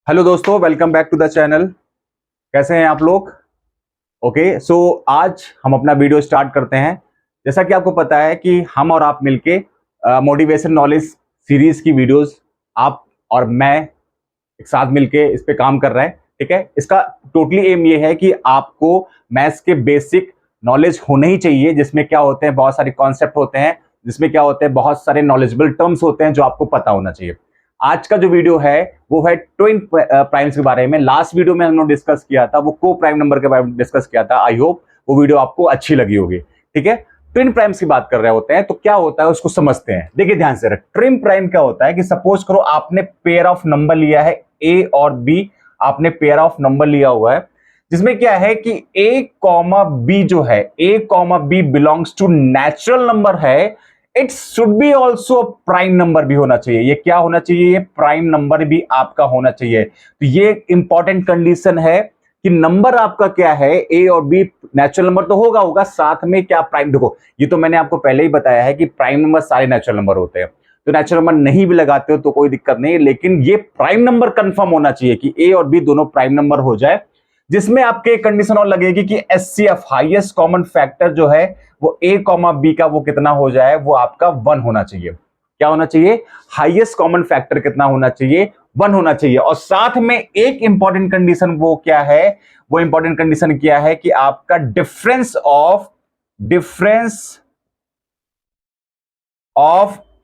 Hello दोस्तों, welcome back to the channel. कैसे हैं आप लोग? ओके, सो आज हम अपना वीडियो स्टार्ट करते हैं। जैसा कि आपको पता है कि हम और आप मिलके मोटिवेशन नॉलेज सीरीज की वीडियोस आप और मैं एक साथ मिलके इस पे काम कर रहे हैं। ठीक है, इसका टोटली एम ये है कि आपको मैथ्स के बेसिक नॉलेज होने ही चाहिए, जिसमें क्या होते हैं, बहुत सारे कॉन्सेप्ट होते हैं, जिसमें क्या होते हैं, बहुत सारे नॉलेजेबल टर्म्स होते हैं जो आपको पता होना चाहिए। आज का जो वीडियो है वो है ट्विन प्राइम्स के बारे में। लास्ट वीडियो में हमने डिस्कस किया था, वो को प्राइम नंबर के बारे में डिस्कस किया था। आई होप वो वीडियो आपको अच्छी लगी होगी। ठीक है, ट्विन प्राइम्स की बात कर रहे होते हैं तो क्या होता है उसको समझते हैं। देखिए ध्यान से, ट्विन प्राइम क्या होता है कि सपोज करो आपने पेयर ऑफ नंबर लिया है ए और बी, आपने पेयर ऑफ नंबर लिया हुआ है जिसमें क्या है कि ए कॉमा बी जो है, A comma B belongs to natural number है। It should be also prime number भी होना चाहिए। ये क्या होना चाहिए? ये प्राइम नंबर भी आपका होना चाहिए। तो ये इंपॉर्टेंट कंडीशन है कि नंबर आपका क्या है, ए और बी नेचुरल नंबर तो होगा, साथ में क्या प्राइम। देखो ये तो मैंने आपको पहले ही बताया है कि प्राइम नंबर सारे नेचुरल नंबर होते हैं, तो नेचुरल नंबर नहीं भी लगाते हो तो कोई दिक्कत नहीं, लेकिन ये प्राइम नंबर कंफर्म होना चाहिए कि ए और बी दोनों प्राइम नंबर हो जाए। जिसमें आपके कंडीशन और लगेगी कि एचसीएफ हाईएस्ट कॉमन फैक्टर जो है वो ए कॉमा बी का वो कितना हो जाए, वो आपका 1 होना चाहिए। क्या होना चाहिए? हाईएस्ट कॉमन फैक्टर कितना होना चाहिए? 1 होना चाहिए। और साथ में एक इंपॉर्टेंट कंडीशन वो क्या है? वो इंपॉर्टेंट कंडीशन क्या है कि आपका difference of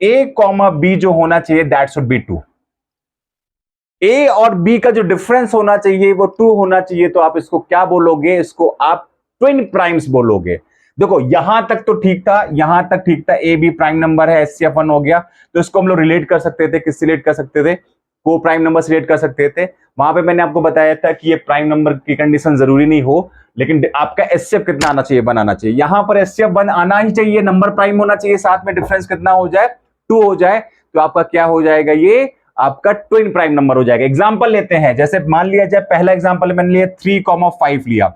A comma B जो होना चाहिए दैट शुड बी 2। ए और बी का जो डिफरेंस होना चाहिए वो 2 होना चाहिए। तो आप इसको क्या बोलोगे? इसको आप ट्विन प्राइम्स बोलोगे। देखो यहां तक तो ठीक था, यहां तक ठीक था, ए बी प्राइम नंबर है, एचसीएफ 1 हो गया, तो इसको हम लोग रिलेट कर सकते थे। किससे रिलेट कर सकते थे? को प्राइम नंबर से रिलेट कर सकते थे। वहां पे मैंने आपको बताया था कि ये प्राइम नंबर की कंडीशन जरूरी नहीं हो, लेकिन आपका एचसीएफ कितना आना चाहिए? 1 आना चाहिए। यहां पर एचसीएफ 1 आना ही चाहिए, नंबर प्राइम होना चाहिए, साथ में डिफरेंस कितना हो जाए? 2 हो जाए। तो आपका क्या हो जाएगा? ये आपका ट्विन प्राइम नंबर हो जाएगा। एग्जांपल लेते हैं, जैसे मान लिया जाए, पहला एग्जांपल मैंने लिया 3,5 लिया।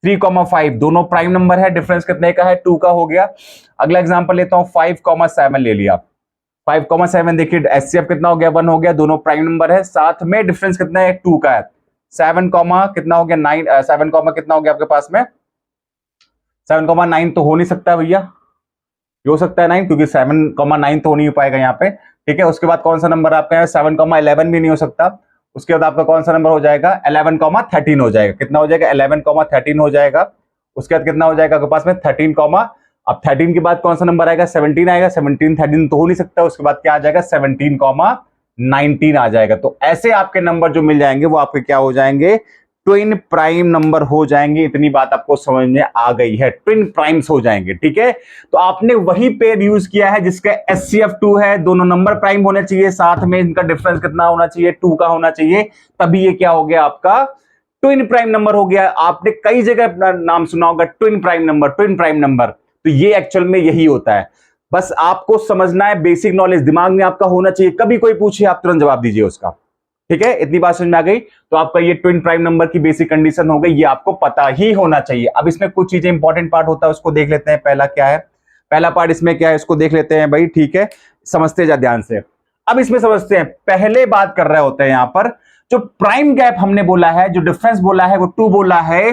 3,5 दोनों प्राइम नंबर है, डिफरेंस कितने का है? 2 का हो गया। अगला एग्जांपल लेता हूं, 5,7 ले लिया। 5,7 देखिए एचसीएफ कितना हो गया? 1 हो गया, दोनों प्राइम नंबर है, साथ में डिफरेंस कितना है? 2 का है। 7 कॉमा कितना हो गया? 9। 7 कॉमा कितना हो गया आपके पास में? 7,9 तो हो नहीं सकता भैया। ये हो सकता है 9, क्योंकि 7,9 तो हो नहीं पाएगा यहाँ पे। ठीक है, उसके बाद कौन सा नंबर आपका है? 7,11 भी नहीं हो सकता। उसके बाद आपका कौन सा नंबर हो जाएगा? 11,13 हो जाएगा। कितना हो जाएगा? 11,13 हो जाएगा। उसके बाद कितना हो जाएगा आपके पास में? 13, अब 13 के बाद कौन सा नंबर आएगा? 17 आएगा। 17 13 तो हो नहीं सकता। उसके बाद क्या आ जाएगा? 17,19 आ जाएगा। तो ऐसे आपके नंबर जो मिल जाएंगे वो आपके क्या हो जाएंगे? ट्विन प्राइम नंबर हो जाएंगे। इतनी बात आपको समझ में आ गई है, ट्विन प्राइम्स हो जाएंगे। ठीक है, तो आपने वही पेयर यूज किया है जिसका एचसीएफ 2 है, दोनों नंबर प्राइम होने चाहिए, साथ में इनका डिफरेंस कितना होना चाहिए? 2 का होना चाहिए, तभी ये क्या हो गया आपका? ट्विन प्राइम नंबर हो गया। आपने कई जगह अपना नाम सुना होगा, twin prime number, twin prime number. तो ये एक्चुअल में यही होता है। बस आपको समझना है, बेसिक नॉलेज दिमाग में आपका होना चाहिए। कभी कोई पूछे आप तुरंत जवाब दीजिए उसका। ठीक है, इतनी बात समझ में आ गई? तो आपका ये ट्विन प्राइम नंबर की बेसिक कंडीशन हो गई, ये आपको पता ही होना चाहिए। अब इसमें कुछ चीजें इंपॉर्टेंट पार्ट होता है, उसको देख लेते हैं। पहला क्या है? पहला पार्ट इसमें क्या है, इसको देख लेते हैं भाई। ठीक है, समझते जा ध्यान से। अब इसमें समझते हैं, पहले बात कर रहे होते हैं यहां पर जो प्राइम गैप हमने बोला है, जो डिफरेंस बोला है वो 2 बोला है।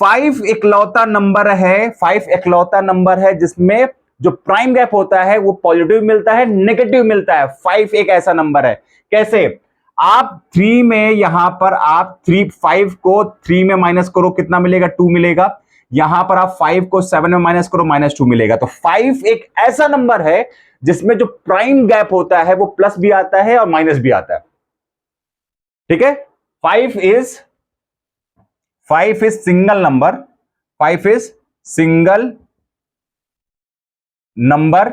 5 इकलौता नंबर है, 5 इकलौता नंबर है जिसमें जो प्राइम गैप होता है वो पॉजिटिव मिलता है, नेगेटिव मिलता है। 5 एक ऐसा नंबर है। कैसे? आप 3 में यहां पर आप 5 को 3 में माइनस करो, कितना मिलेगा? 2 मिलेगा। यहां पर आप 5 को 7 में माइनस करो, -2 मिलेगा। तो 5 एक ऐसा नंबर है जिसमें जो प्राइम गैप होता है वो प्लस भी आता है और माइनस भी आता है। ठीक है, 5 is single number. 5 is single number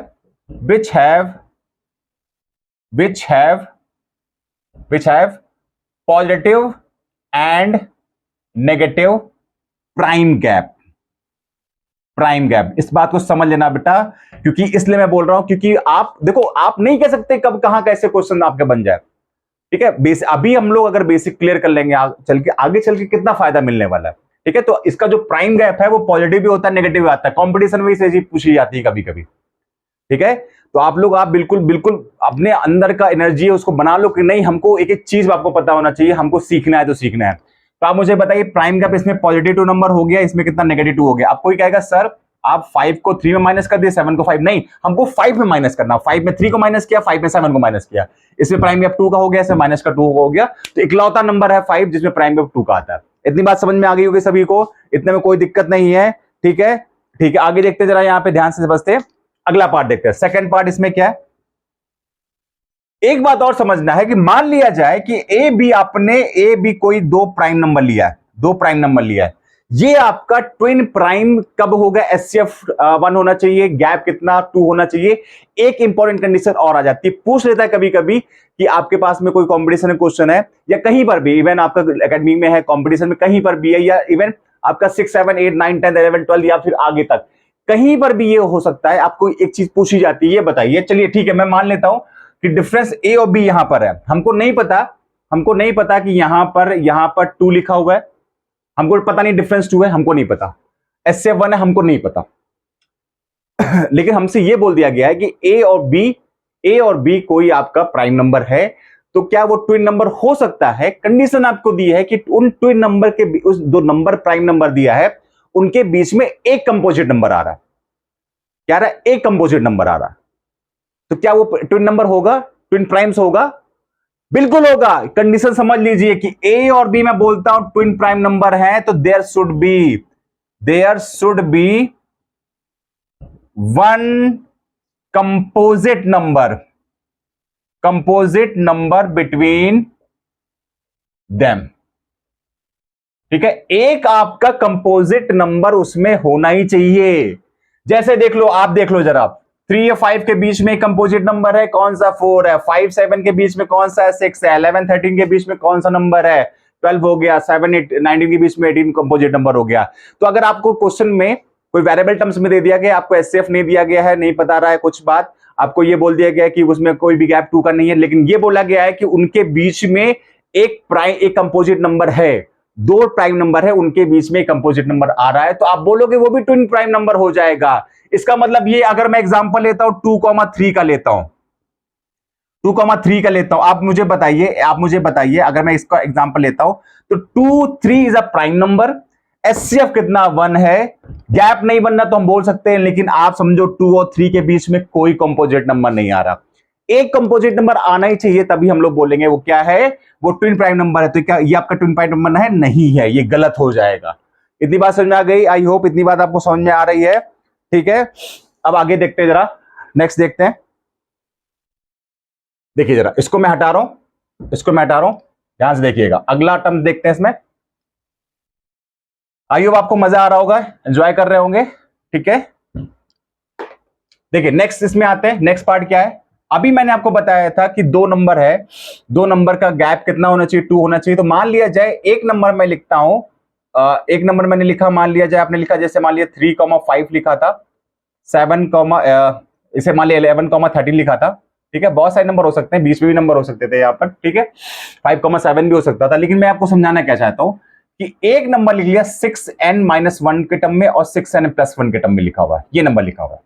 which have positive and negative prime gap। इस बात को समझ लेना बेटा, क्योंकि इसलिए मैं बोल रहा हूं, क्योंकि आप देखो, आप नहीं कह सकते कब कहां कैसे क्वेश्चन आपके बन जाए। ठीक है, अभी हम लोग अगर बेसिक क्लियर कर लेंगे, आगे चल के कितना फायदा मिलने वाला है। ठीक है, तो इसका जो प्राइम गैप है वो पॉजिटिव भी होता है, नेगेटिव भी आता है। कॉम्पिटिशन में इसे पूछी जाती है कभी कभी। ठीक है। तो आप लोग आप बिल्कुल बिल्कुल अपने अंदर का एनर्जी है उसको बना लो कि नहीं, हमको एक एक चीज आपको पता होना चाहिए, हमको सीखना है तो सीखना है। तो आप मुझे बताइए, प्राइम का इसमें पॉजिटिव 2 नंबर हो गया, इसमें कितना नेगेटिव 2 हो गया। आप कोई कहेगा सर आप 5 को 3 में माइनस कर दिए, 7 को 5, नहीं, हमको 5 में माइनस करना। 5 में 3 को माइनस किया, 5 में 7 को माइनस किया, इसमें प्राइम में 2 का हो गया, इसमें माइनस का 2 हो गया। तो इकलौता नंबर है 5 जिसमें प्राइम में 2 का आता है। इतनी बात समझ में आ गई होगी सभी को, इतने में कोई दिक्कत नहीं है। ठीक है, ठीक है, आगे देखते जरा, यहां पे ध्यान से समझते हैं। अगला पार्ट देखते हैं, सेकंड पार्ट। इसमें क्या है, एक बात और समझना है कि मान लिया जाए कि ए बी कोई 2 प्राइम नंबर लिया है, 2 प्राइम नंबर लिया है, ये आपका ट्विन प्राइम कब होगा, एचसीएफ 1 होना चाहिए, गैप कितना 2 होना चाहिए। एक इंपॉर्टेंट कंडीशन और आ जाती है, पूछ लेता है कभी कभी कि आपके पास में कोई कॉम्पिटिशन क्वेश्चन है या कहीं पर भी, इवन आपका एकेडमी में है, कॉम्पिटिशन में कहीं पर भी है, या इवन आपका 6, 7, 8, 9, 10, 11, 12 या फिर आगे तक कहीं पर भी ये हो सकता है, आपको एक चीज पूछी जाती है, ये बताइए। चलिए ठीक है, मैं मान लेता हूं कि डिफरेंस ए और बी यहां पर है, हमको नहीं पता कि यहां पर 2 लिखा हुआ है, हमको पता नहीं डिफरेंस 2 है, हमको नहीं पता, एचसीएफ 1 है, हमको नहीं पता। लेकिन हमसे यह बोल दिया गया है कि ए और बी कोई आपका प्राइम नंबर है, तो क्या वो ट्विन नंबर हो सकता है। कंडीशन आपको दी है कि उन ट्विन नंबर के उस 2 नंबर प्राइम नंबर दिया है, उनके बीच में एक कंपोजिट नंबर आ रहा है। क्या आ रहा है, एक कंपोजिट नंबर आ रहा है। तो क्या वो ट्विन नंबर होगा, ट्विन प्राइम्स होगा, बिल्कुल होगा। कंडीशन समझ लीजिए कि ए और बी मैं बोलता हूं ट्विन प्राइम नंबर है, तो there should be one composite number between them. ठीक है, एक आपका कंपोजिट नंबर उसमें होना ही चाहिए। जैसे देख लो, आप देख लो जरा, 3 या 5 के बीच में कंपोजिट नंबर है, कौन सा 4 है, 5, 7 के बीच में कौन सा है, 6 है, 11, 13 के बीच में कौन सा नंबर है, 12 हो गया, 7, 8, 19 के बीच में 18 कंपोजिट नंबर हो गया। तो अगर आपको क्वेश्चन में कोई वेरिएबल टर्म्स में दे दिया गया, आपको एचसीएफ नहीं दिया गया है, नहीं पता रहा है कुछ बात, आपको ये बोल दिया गया है कि उसमें कोई भी गैप 2 का नहीं है, लेकिन ये बोला गया है कि उनके बीच में एक कंपोजिट नंबर है, 2 प्राइम नंबर है, उनके बीच में कंपोजिट नंबर आ रहा है, तो आप बोलोगे वो भी ट्विन प्राइम नंबर हो जाएगा। इसका मतलब ये, अगर मैं एग्जांपल लेता हूं 2,3 का लेता हूं, 2,3 का लेता हूं, आप मुझे बताइए अगर मैं इसका एग्जांपल लेता हूं तो 2, 3 is a prime number, HCF कितना 1 है, गैप नहीं बनना तो हम बोल सकते हैं, लेकिन आप समझो 2 और 3 के बीच में कोई कंपोजिट नंबर नहीं आ रहा, एक कंपोजिट नंबर आना ही चाहिए, तभी हम लोग बोलेंगे वो क्या है, वो ट्विन प्राइम नंबर है। तो क्या ये आपका ट्विन प्राइम नंबर है? नहीं है, ये गलत हो जाएगा। इतनी बात समझ में आ गई? आई होप इतनी बात आपको समझ में आ रही है। ठीक है, अब आगे देखते हैं, जरा नेक्स्ट देखते हैं। देखिए जरा, इसको मैं हटा रहा हूं, ध्यान से देखिएगा। अगला टर्म देखते हैं इसमें। आई होप आपको मजा आ रहा होगा, एंजॉय कर रहे होंगे। ठीक है, देखिए नेक्स्ट इसमें आते हैं। नेक्स्ट पार्ट क्या है, अभी मैंने आपको बताया था कि 2 नंबर है, 2 नंबर का गैप कितना होना चाहिए, 2 होना चाहिए। तो मान लिया जाए एक नंबर मैं लिखता हूं, एक नंबर मैंने लिखा, मान लिया जाए आपने लिखा, जैसे मान लिया 3,5 लिखा था, 7, इसे मान लिया 11,13 लिखा था। ठीक है, बहुत सारे नंबर हो सकते हैं, 20 में भी नंबर हो सकते थे यहाँ पर। ठीक है, 5,7 भी हो सकता था, लेकिन मैं आपको समझाना क्या चाहता हूं कि एक नंबर लिख लिया 6n-1 के टर्म में और 6n+1 के टर्म में लिखा हुआ है, ये नंबर लिखा हुआ है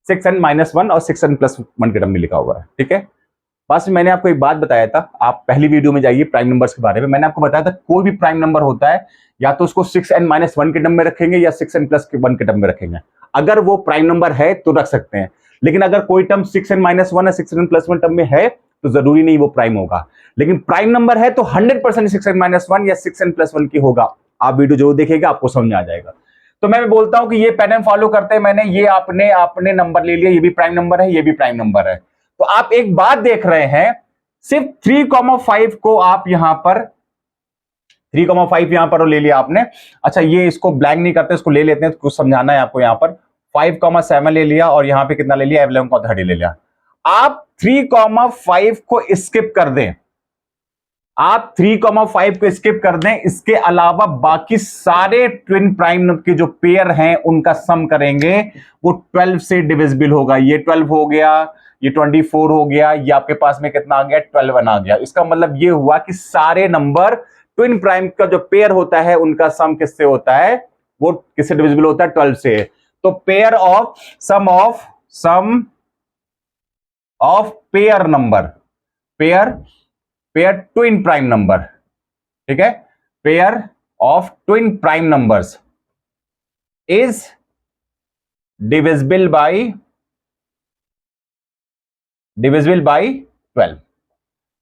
6n-1 और 6n+1 के टर्म में लिखा हुआ है। ठीक है, बस मैंने आपको एक बात बताया था, आप पहली वीडियो में जाइए प्राइम नंबर्स के बारे में, मैंने आपको बताया था कोई भी प्राइम नंबर होता है या तो उसको 6n-1 के टर्म में रखेंगे या 6n+1 के टर्म में रखेंगे। अगर वो प्राइम नंबर है तो रख सकते हैं, लेकिन अगर कोई टर्म 6n-1 या 6n+1 टर्म में है तो जरूरी नहीं वो प्राइम होगा। लेकिन प्राइम नंबर है तो 100% 6n-1 या 6n+1 की होगा। आप वीडियो जरूर देखिएगा, आपको समझ में आ जाएगा। तो मैं बोलता हूं कि ये पैटर्न फॉलो करते हैं मैंने, ये आपने नंबर ले लिया, ये भी प्राइम नंबर है, ये भी प्राइम नंबर है। तो आप एक बात देख रहे हैं, सिर्फ 3,5 को आप यहां पर 3,5 यहां पर ले लिया आपने। अच्छा, ये इसको ब्लैंक नहीं करते, इसको ले लेते हैं, कुछ समझाना है आपको। यहां पर 5,7 ले लिया और यहां पे कितना ले लिया, 11,30 ले लिया। आप 3,5 को स्किप कर दें, आप 3,5 को स्किप कर दें, इसके अलावा बाकी सारे ट्विन प्राइम के जो पेयर हैं उनका सम करेंगे, वो 12 से डिविजिबल होगा। ये 12 हो गया, ये 24 हो गया, ये आपके पास में कितना आ गया, 12 आ गया। इसका मतलब ये हुआ कि सारे नंबर ट्विन प्राइम का जो पेयर होता है उनका सम किससे होता है, वो किससे डिविजिबल होता है, 12 से। तो pair of sum of pair number, pair twin prime number, ठीक है, pair of twin prime numbers is divisible by 12।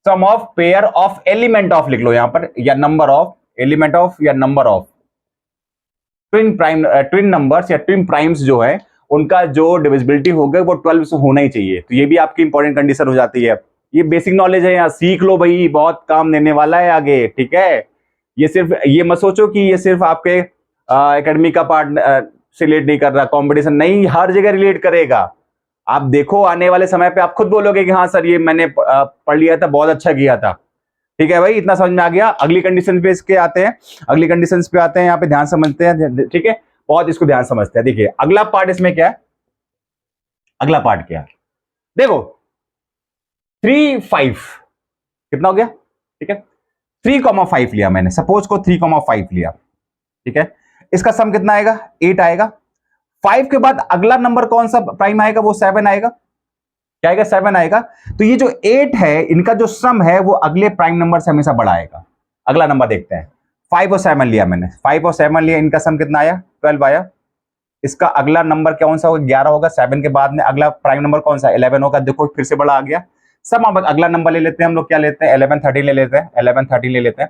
Sum of pair of element of लिख लो यहां पर, या नंबर ऑफ, एलिमेंट ऑफ या नंबर ऑफ ट्विन नंबर्स या twin primes जो है उनका जो डिविजिबिलिटी होगा वो 12 से होना ही चाहिए। तो ये भी आपकी इंपॉर्टेंट कंडीशन हो जाती है। ये बेसिक नॉलेज है, यहाँ सीख लो भाई, बहुत काम देने वाला है आगे, ठीक है। ये सिर्फ ये मत सोचो कि ये सिर्फ आपके एकेडमी का पार्ट से रिलेट नहीं कर रहा, कंपटीशन नहीं, हर जगह रिलेट करेगा। आप देखो आने वाले समय पे आप खुद बोलोगे कि हाँ सर ये मैंने पढ़ लिया था, बहुत अच्छा किया था, ठीक है भाई, इतना समझ में आ गया। अगली कंडीशन पे इसके आते हैं, अगली कंडीशंस पे आते हैं, यहाँ पे ध्यान समझते हैं, ठीक है, बहुत इसको ध्यान समझते हैं। देखिए अगला पार्ट इसमें क्या है, अगला पार्ट क्या है, देखो 3 5 कितना हो गया, ठीक है, 3,5 लिया मैंने, सपोज को 3,5 लिया, ठीक है, इसका सम कितना आएगा, 8 आएगा। 5 के बाद अगला नंबर कौन सा प्राइम आएगा, वो 7 आएगा, क्या आएगा, 7 आएगा। तो ये जो 8 है इनका जो सम है वो अगले प्राइम नंबर से हमेशा बड़ा आएगा। अगला नंबर देखते हैं, 5 और 7 लिया मैंने, 5 और 7 लिया, इनका सम कितना आया, 12 आया। इसका अगला नंबर कौन सा होगा, 11 होगा। 7 के बाद में अगला प्राइम नंबर कौन सा, 11 होगा, देखो फिर से बड़ा आ गया। सम अब अगला नंबर ले लेते हैं हम लोग, क्या लेते हैं, 11 13 ले लेते हैं, 11 13 ले लेते हैं।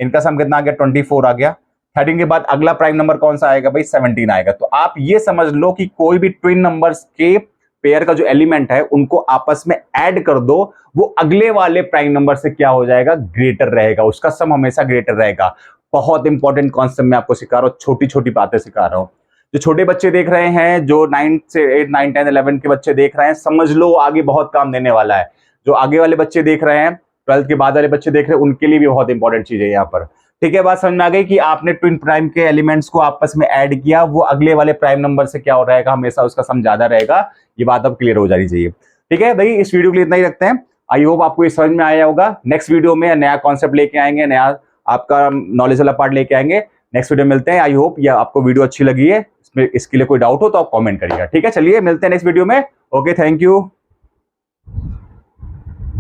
इनका सम कितना आ गया, 24 आ गया। 13 के बाद अगला प्राइम नंबर कौन सा आएगा भाई, 17 आएगा। तो आप ये समझ लो कि कोई भी ट्विन नंबर्स के पेयर का जो एलिमेंट है उनको आपस में ऐड कर दो, वो अगले वाले प्राइम नंबर से क्या हो जाएगा, ग्रेटर रहेगा, उसका सम हमेशा ग्रेटर रहेगा। बहुत इंपॉर्टेंट कॉन्सेप्ट मैं आपको सिखा रहा हूं, छोटी छोटी बातें सिखा रहा हूं। जो छोटे बच्चे देख रहे हैं, जो 9 से 8 9 10 11 के बच्चे देख रहे हैं, समझ लो आगे बहुत काम देने वाला है। जो आगे वाले बच्चे देख रहे हैं, 12th के बाद वाले बच्चे देख रहे हैं, उनके लिए भी बहुत इंपॉर्टेंट चीज है यहाँ पर, ठीक है। बात समझ में आ गई कि आपने ट्विन प्राइम के एलिमेंट्स को आपस में ऐड किया, वो अगले वाले प्राइम नंबर से क्या हो रहेगा, हमेशा उसका सम ज्यादा रहेगा। ये बात अब क्लियर हो जानी चाहिए, ठीक है भाई। इस वीडियो के लिए इतना ही रखते हैं। आई होप आपको ये समझ में आया होगा। नेक्स्ट वीडियो में नया कॉन्सेप्ट लेके आएंगे, नया आपका नॉलेज वाला पार्ट लेके आएंगे। नेक्स्ट वीडियो मिलते हैं। आई होप ये आपको वीडियो अच्छी लगी है, इसमें इसके लिए कोई डाउट हो तो आप कमेंट करिएगा, ठीक है। चलिए मिलते हैं नेक्स्ट वीडियो में। Okay, thank you.